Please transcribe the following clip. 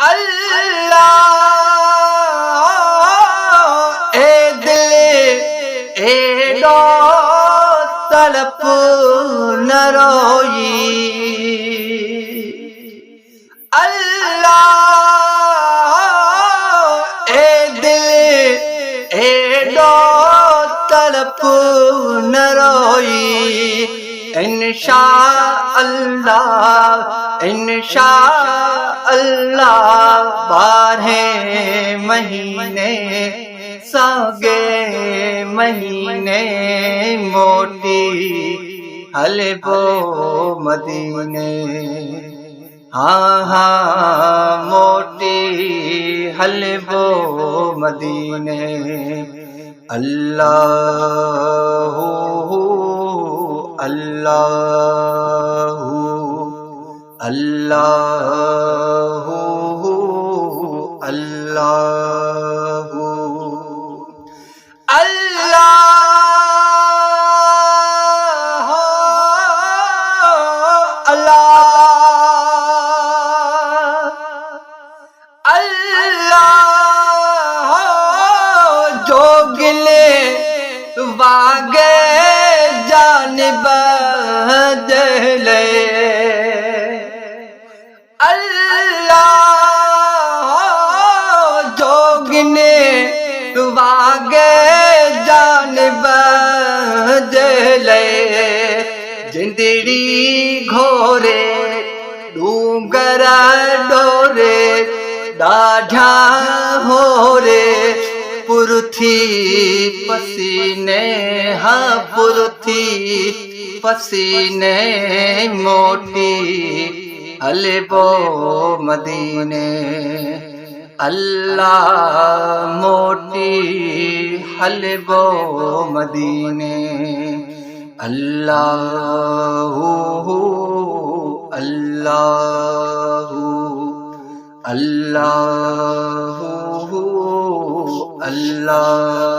अल्लाह ए दिल एडो तड़प न रोई। अल्लाह ए दिल एडो तड़प न रोई। इंशा अल्लाह 12 महीने सागे महीने मोटी हलबो मदीने। हाँ हाँ मोटी हलबो मदीने। अल्लाह अल्लाह अल्लाह अल्लाह अल्लाह अल्लाह अल्लाह जो गिले वागे जानिब दले। अल्लाह जोगने वागे जानिब दले। जिंदड़ी घोरे डूंगर डोरे डाढ़ा होरे पुरथी पसीने। हाँ पुरथी पसीने मोटी हलबो मदीने। अल्लाह मोटी हलबो मदीने। अल्लाह अल्लाह अल्लाह अल्लाह